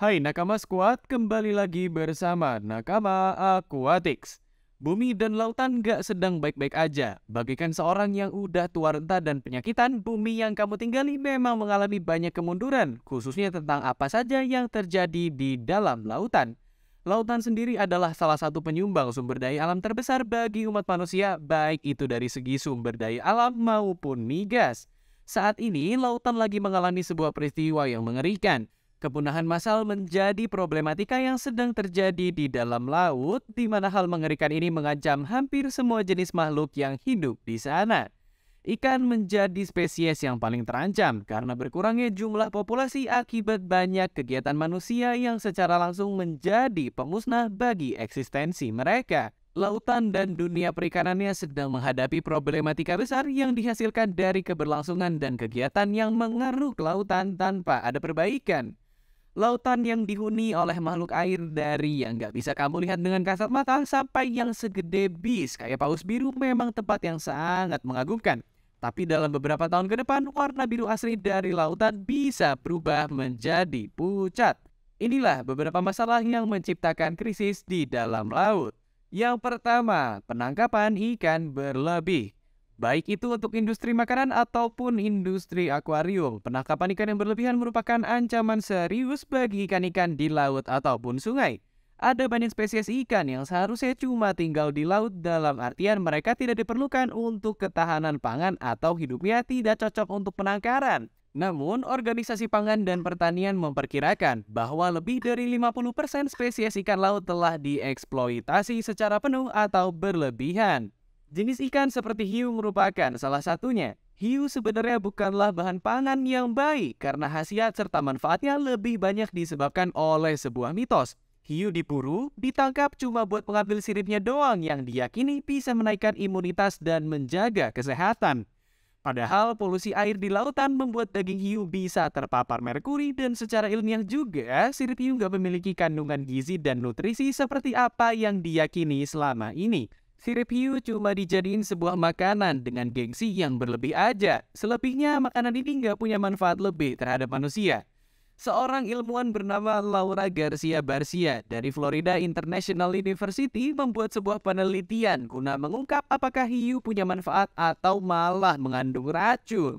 Hai Nakama Squad, kembali lagi bersama Nakama Aquatics. Bumi dan lautan gak sedang baik-baik aja. Bagaikan seorang yang udah tua renta dan penyakitan, bumi yang kamu tinggali memang mengalami banyak kemunduran, khususnya tentang apa saja yang terjadi di dalam lautan. Lautan sendiri adalah salah satu penyumbang sumber daya alam terbesar bagi umat manusia, baik itu dari segi sumber daya alam maupun migas. Saat ini, lautan lagi mengalami sebuah peristiwa yang mengerikan. Kepunahan massal menjadi problematika yang sedang terjadi di dalam laut, di mana hal mengerikan ini mengancam hampir semua jenis makhluk yang hidup di sana. Ikan menjadi spesies yang paling terancam karena berkurangnya jumlah populasi akibat banyak kegiatan manusia yang secara langsung menjadi pemusnah bagi eksistensi mereka. Lautan dan dunia perikanannya sedang menghadapi problematika besar yang dihasilkan dari keberlangsungan dan kegiatan yang mengeruk lautan tanpa ada perbaikan. Lautan yang dihuni oleh makhluk air dari yang nggak bisa kamu lihat dengan kasat mata sampai yang segede bis kayak paus biru memang tempat yang sangat mengagumkan. Tapi dalam beberapa tahun ke depan, warna biru asli dari lautan bisa berubah menjadi pucat. Inilah beberapa masalah yang menciptakan krisis di dalam laut. Yang pertama, penangkapan ikan berlebih. Baik itu untuk industri makanan ataupun industri akuarium, penangkapan ikan yang berlebihan merupakan ancaman serius bagi ikan-ikan di laut ataupun sungai. Ada banyak spesies ikan yang seharusnya cuma tinggal di laut, dalam artian mereka tidak diperlukan untuk ketahanan pangan atau hidupnya tidak cocok untuk penangkaran. Namun, Organisasi Pangan dan Pertanian memperkirakan bahwa lebih dari 50% spesies ikan laut telah dieksploitasi secara penuh atau berlebihan. Jenis ikan seperti hiu merupakan salah satunya. Hiu sebenarnya bukanlah bahan pangan yang baik karena khasiat serta manfaatnya lebih banyak disebabkan oleh sebuah mitos. Hiu diburu, ditangkap cuma buat mengambil siripnya doang yang diyakini bisa menaikkan imunitas dan menjaga kesehatan. Padahal polusi air di lautan membuat daging hiu bisa terpapar merkuri dan secara ilmiah juga sirip hiu nggak memiliki kandungan gizi dan nutrisi seperti apa yang diyakini selama ini. Sirip hiu cuma dijadiin sebuah makanan dengan gengsi yang berlebih aja. Selebihnya makanan ini nggak punya manfaat lebih terhadap manusia. Seorang ilmuwan bernama Laura Garcia Barcia dari Florida International University membuat sebuah penelitian guna mengungkap apakah hiu punya manfaat atau malah mengandung racun.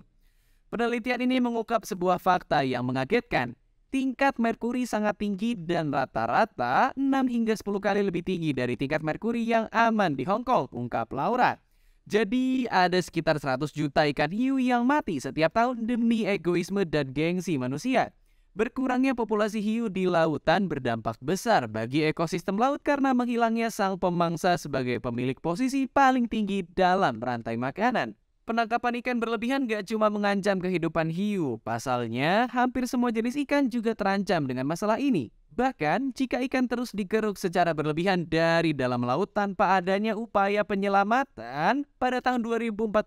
Penelitian ini mengungkap sebuah fakta yang mengagetkan. Tingkat merkuri sangat tinggi dan rata-rata 6 hingga 10 kali lebih tinggi dari tingkat merkuri yang aman di Hong Kong, ungkap Laura. Jadi ada sekitar 100 juta ikan hiu yang mati setiap tahun demi egoisme dan gengsi manusia. Berkurangnya populasi hiu di lautan berdampak besar bagi ekosistem laut karena menghilangnya sang pemangsa sebagai pemilik posisi paling tinggi dalam rantai makanan. Penangkapan ikan berlebihan gak cuma mengancam kehidupan hiu, pasalnya hampir semua jenis ikan juga terancam dengan masalah ini. Bahkan jika ikan terus digeruk secara berlebihan dari dalam laut tanpa adanya upaya penyelamatan, pada tahun 2048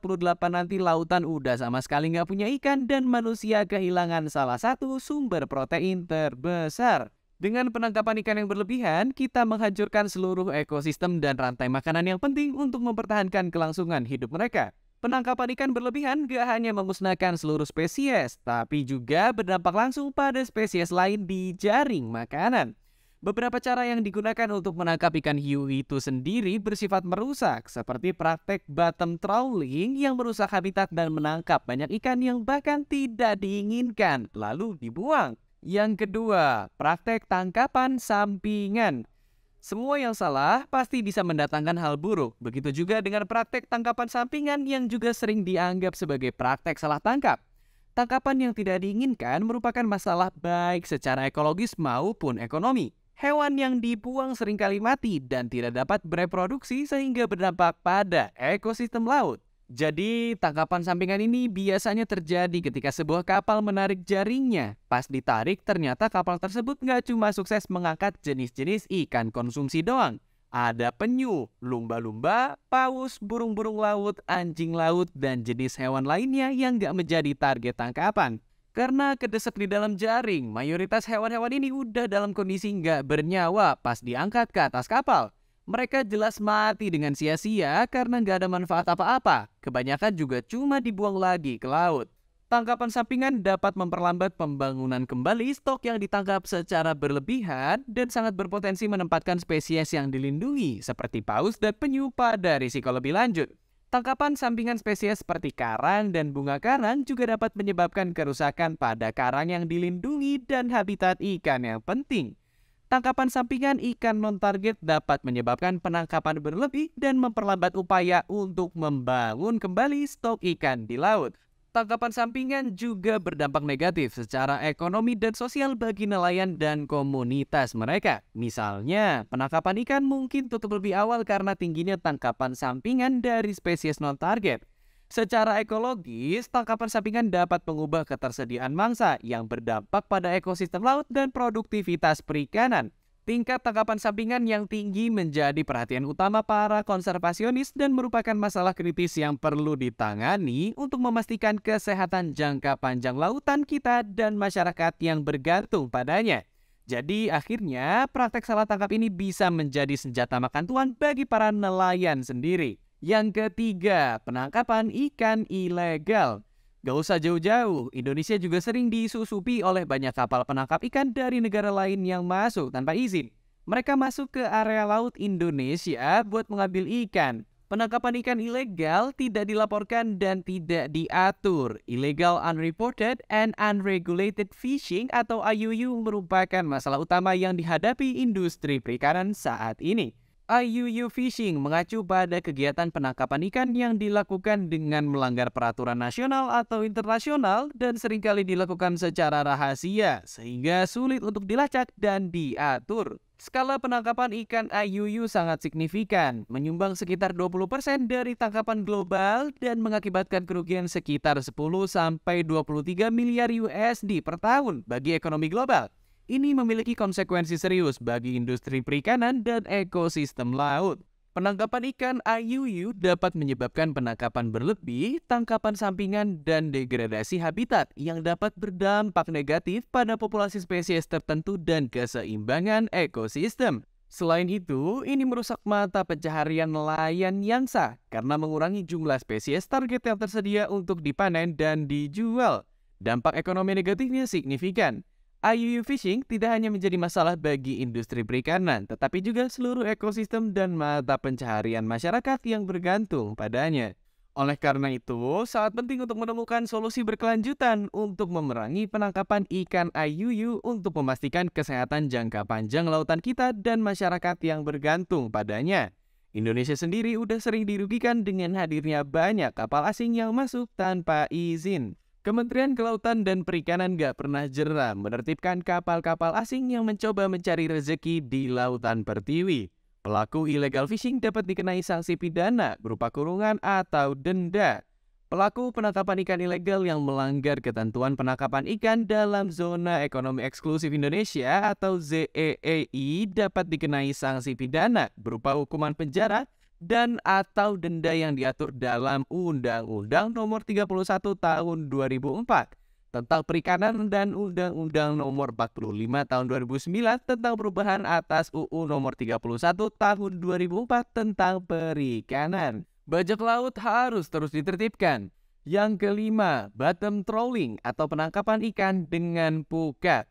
nanti lautan udah sama sekali gak punya ikan dan manusia kehilangan salah satu sumber protein terbesar. Dengan penangkapan ikan yang berlebihan, kita menghancurkan seluruh ekosistem dan rantai makanan yang penting untuk mempertahankan kelangsungan hidup mereka. Penangkapan ikan berlebihan gak hanya memusnahkan seluruh spesies, tapi juga berdampak langsung pada spesies lain di jaring makanan. Beberapa cara yang digunakan untuk menangkap ikan hiu itu sendiri bersifat merusak, seperti praktek bottom trawling yang merusak habitat dan menangkap banyak ikan yang bahkan tidak diinginkan, lalu dibuang. Yang kedua, praktek tangkapan sampingan. Semua yang salah pasti bisa mendatangkan hal buruk. Begitu juga dengan praktek tangkapan sampingan yang juga sering dianggap sebagai praktek salah tangkap. Tangkapan yang tidak diinginkan merupakan masalah baik secara ekologis maupun ekonomi. Hewan yang dibuang seringkali mati dan tidak dapat bereproduksi sehingga berdampak pada ekosistem laut. Jadi, tangkapan sampingan ini biasanya terjadi ketika sebuah kapal menarik jaringnya. Pas ditarik, ternyata kapal tersebut nggak cuma sukses mengangkat jenis-jenis ikan konsumsi doang. Ada penyu, lumba-lumba, paus, burung-burung laut, anjing laut, dan jenis hewan lainnya yang nggak menjadi target tangkapan. Karena kedesak di dalam jaring, mayoritas hewan-hewan ini udah dalam kondisi nggak bernyawa pas diangkat ke atas kapal. Mereka jelas mati dengan sia-sia karena nggak ada manfaat apa-apa. Kebanyakan juga cuma dibuang lagi ke laut. Tangkapan sampingan dapat memperlambat pembangunan kembali stok yang ditangkap secara berlebihan dan sangat berpotensi menempatkan spesies yang dilindungi seperti paus dan penyu pada risiko lebih lanjut. Tangkapan sampingan spesies seperti karang dan bunga karang juga dapat menyebabkan kerusakan pada karang yang dilindungi dan habitat ikan yang penting. Tangkapan sampingan ikan non-target dapat menyebabkan penangkapan berlebih dan memperlambat upaya untuk membangun kembali stok ikan di laut. Tangkapan sampingan juga berdampak negatif secara ekonomi dan sosial bagi nelayan dan komunitas mereka. Misalnya, penangkapan ikan mungkin tutup lebih awal karena tingginya tangkapan sampingan dari spesies non-target. Secara ekologis, tangkapan sampingan dapat mengubah ketersediaan mangsa yang berdampak pada ekosistem laut dan produktivitas perikanan. Tingkat tangkapan sampingan yang tinggi menjadi perhatian utama para konservasionis dan merupakan masalah kritis yang perlu ditangani untuk memastikan kesehatan jangka panjang lautan kita dan masyarakat yang bergantung padanya. Jadi akhirnya praktek salah tangkap ini bisa menjadi senjata makan tuan bagi para nelayan sendiri. Yang ketiga, penangkapan ikan ilegal. Gak usah jauh-jauh, Indonesia juga sering disusupi oleh banyak kapal penangkap ikan dari negara lain yang masuk tanpa izin. Mereka masuk ke area laut Indonesia buat mengambil ikan. Penangkapan ikan ilegal tidak dilaporkan dan tidak diatur. Illegal Unreported and Unregulated Fishing atau IUU merupakan masalah utama yang dihadapi industri perikanan saat ini. IUU Fishing mengacu pada kegiatan penangkapan ikan yang dilakukan dengan melanggar peraturan nasional atau internasional dan seringkali dilakukan secara rahasia sehingga sulit untuk dilacak dan diatur. Skala penangkapan ikan IUU sangat signifikan, menyumbang sekitar 20% dari tangkapan global dan mengakibatkan kerugian sekitar 10-23 miliar USD per tahun bagi ekonomi global. Ini memiliki konsekuensi serius bagi industri perikanan dan ekosistem laut. Penangkapan ikan IUU dapat menyebabkan penangkapan berlebih, tangkapan sampingan, dan degradasi habitat yang dapat berdampak negatif pada populasi spesies tertentu dan keseimbangan ekosistem. Selain itu, ini merusak mata pencaharian nelayan yang sah karena mengurangi jumlah spesies target yang tersedia untuk dipanen dan dijual. Dampak ekonomi negatifnya signifikan. IUU Fishing tidak hanya menjadi masalah bagi industri perikanan, tetapi juga seluruh ekosistem dan mata pencaharian masyarakat yang bergantung padanya. Oleh karena itu, sangat penting untuk menemukan solusi berkelanjutan untuk memerangi penangkapan ikan IUU untuk memastikan kesehatan jangka panjang lautan kita dan masyarakat yang bergantung padanya. Indonesia sendiri udah sering dirugikan dengan hadirnya banyak kapal asing yang masuk tanpa izin. Kementerian Kelautan dan Perikanan gak pernah jera menertibkan kapal-kapal asing yang mencoba mencari rezeki di lautan pertiwi. Pelaku illegal fishing dapat dikenai sanksi pidana berupa kurungan atau denda. Pelaku penangkapan ikan ilegal yang melanggar ketentuan penangkapan ikan dalam Zona Ekonomi Eksklusif Indonesia atau ZEEI dapat dikenai sanksi pidana berupa hukuman penjara dan atau denda yang diatur dalam Undang-Undang Nomor 31 Tahun 2004 tentang Perikanan dan Undang-Undang Nomor 45 Tahun 2009 tentang perubahan atas UU Nomor 31 Tahun 2004 tentang Perikanan. Bajak laut harus terus ditertibkan. Yang kelima, bottom trawling atau penangkapan ikan dengan pukat.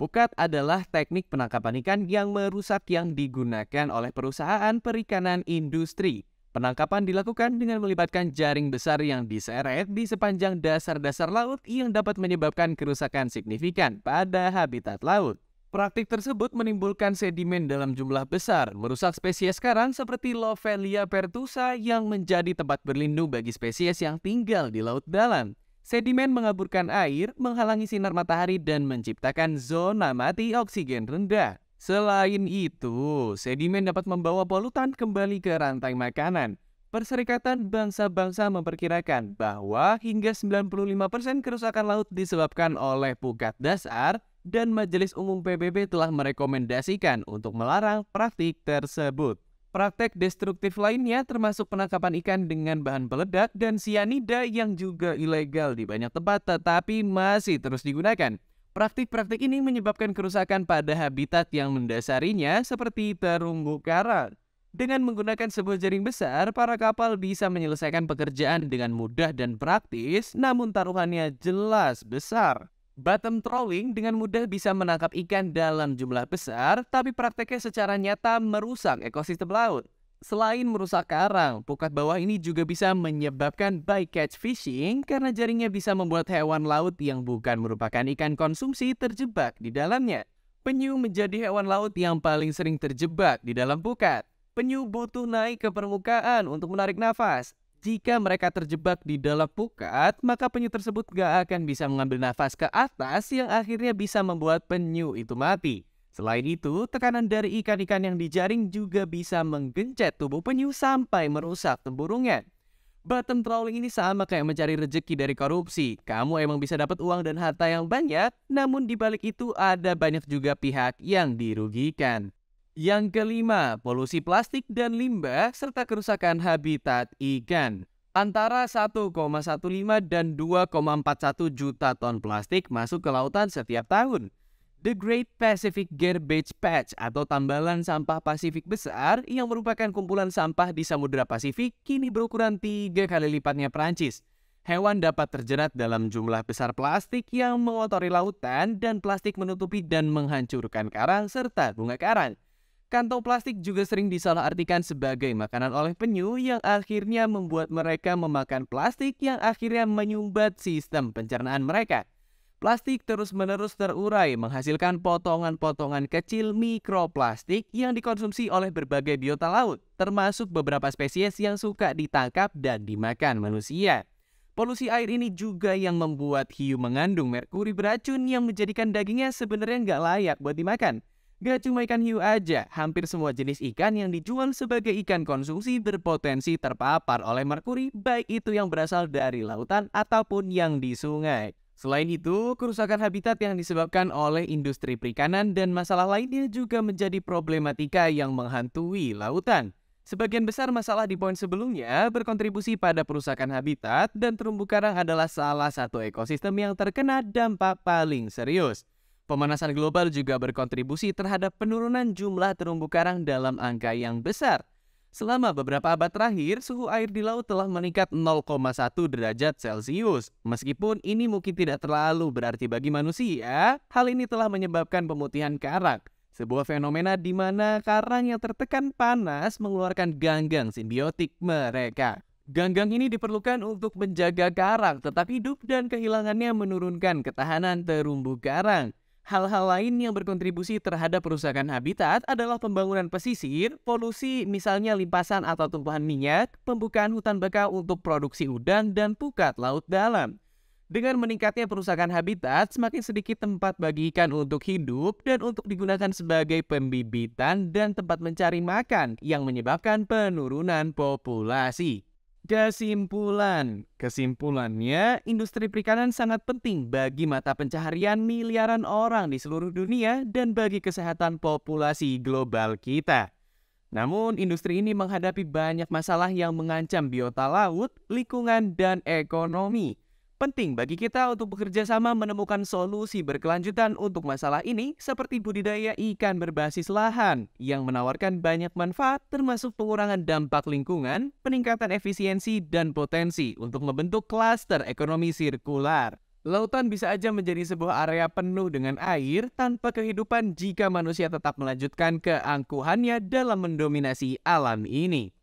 Pukat adalah teknik penangkapan ikan yang merusak yang digunakan oleh perusahaan perikanan industri. Penangkapan dilakukan dengan melibatkan jaring besar yang diseret di sepanjang dasar-dasar laut yang dapat menyebabkan kerusakan signifikan pada habitat laut. Praktik tersebut menimbulkan sedimen dalam jumlah besar, merusak spesies karang seperti Lovelia pertusa yang menjadi tempat berlindung bagi spesies yang tinggal di laut dalam. Sedimen mengaburkan air, menghalangi sinar matahari, dan menciptakan zona mati oksigen rendah. Selain itu, sedimen dapat membawa polutan kembali ke rantai makanan. Perserikatan Bangsa-Bangsa memperkirakan bahwa hingga 95% kerusakan laut disebabkan oleh pukat dasar, dan Majelis Umum PBB telah merekomendasikan untuk melarang praktik tersebut. Praktek destruktif lainnya termasuk penangkapan ikan dengan bahan peledak dan sianida yang juga ilegal di banyak tempat tetapi masih terus digunakan. Praktik-praktik ini menyebabkan kerusakan pada habitat yang mendasarinya seperti terumbu karang. Dengan menggunakan sebuah jaring besar, para kapal bisa menyelesaikan pekerjaan dengan mudah dan praktis, namun taruhannya jelas besar. Bottom trawling dengan mudah bisa menangkap ikan dalam jumlah besar, tapi prakteknya secara nyata merusak ekosistem laut. Selain merusak karang, pukat bawah ini juga bisa menyebabkan bycatch fishing karena jaringnya bisa membuat hewan laut yang bukan merupakan ikan konsumsi terjebak di dalamnya. Penyu menjadi hewan laut yang paling sering terjebak di dalam pukat. Penyu butuh naik ke permukaan untuk menarik nafas. Jika mereka terjebak di dalam pukat, maka penyu tersebut gak akan bisa mengambil nafas ke atas yang akhirnya bisa membuat penyu itu mati. Selain itu, tekanan dari ikan-ikan yang dijaring juga bisa menggencet tubuh penyu sampai merusak tempurungnya. Bottom trawling ini sama kayak mencari rejeki dari korupsi. Kamu emang bisa dapat uang dan harta yang banyak, namun di balik itu ada banyak juga pihak yang dirugikan. Yang kelima, polusi plastik dan limbah serta kerusakan habitat ikan. Antara 1,15 dan 2,41 juta ton plastik masuk ke lautan setiap tahun. The Great Pacific Garbage Patch atau tambalan sampah Pasifik besar yang merupakan kumpulan sampah di Samudra Pasifik kini berukuran 3 kali lipatnya Prancis. Hewan dapat terjerat dalam jumlah besar plastik yang mengotori lautan dan plastik menutupi dan menghancurkan karang serta bunga karang. Kantong plastik juga sering disalahartikan sebagai makanan oleh penyu yang akhirnya membuat mereka memakan plastik yang akhirnya menyumbat sistem pencernaan mereka. Plastik terus-menerus terurai menghasilkan potongan-potongan kecil mikroplastik yang dikonsumsi oleh berbagai biota laut, termasuk beberapa spesies yang suka ditangkap dan dimakan manusia. Polusi air ini juga yang membuat hiu mengandung merkuri beracun yang menjadikan dagingnya sebenarnya nggak layak buat dimakan. Gak cuma ikan hiu aja, hampir semua jenis ikan yang dijual sebagai ikan konsumsi berpotensi terpapar oleh merkuri, baik itu yang berasal dari lautan ataupun yang di sungai. Selain itu, kerusakan habitat yang disebabkan oleh industri perikanan dan masalah lainnya juga menjadi problematika yang menghantui lautan. Sebagian besar masalah di poin sebelumnya berkontribusi pada perusakan habitat dan terumbu karang adalah salah satu ekosistem yang terkena dampak paling serius. Pemanasan global juga berkontribusi terhadap penurunan jumlah terumbu karang dalam angka yang besar. Selama beberapa abad terakhir, suhu air di laut telah meningkat 0,1 derajat Celcius. Meskipun ini mungkin tidak terlalu berarti bagi manusia, hal ini telah menyebabkan pemutihan karang. Sebuah fenomena di mana karang yang tertekan panas mengeluarkan ganggang simbiotik mereka. Ganggang ini diperlukan untuk menjaga karang tetap hidup dan kehilangannya menurunkan ketahanan terumbu karang. Hal-hal lain yang berkontribusi terhadap perusakan habitat adalah pembangunan pesisir, polusi misalnya limpasan atau tumpahan minyak, pembukaan hutan bakau untuk produksi udang, dan pukat laut dalam. Dengan meningkatnya perusakan habitat, semakin sedikit tempat bagi ikan untuk hidup dan untuk digunakan sebagai pembibitan dan tempat mencari makan yang menyebabkan penurunan populasi. Kesimpulannya, industri perikanan sangat penting bagi mata pencaharian miliaran orang di seluruh dunia dan bagi kesehatan populasi global kita. Namun, industri ini menghadapi banyak masalah yang mengancam biota laut, lingkungan, dan ekonomi. Penting bagi kita untuk bekerja sama menemukan solusi berkelanjutan untuk masalah ini seperti budidaya ikan berbasis lahan yang menawarkan banyak manfaat termasuk pengurangan dampak lingkungan, peningkatan efisiensi, dan potensi untuk membentuk klaster ekonomi sirkular. Lautan bisa aja menjadi sebuah area penuh dengan air tanpa kehidupan jika manusia tetap melanjutkan keangkuhannya dalam mendominasi alam ini.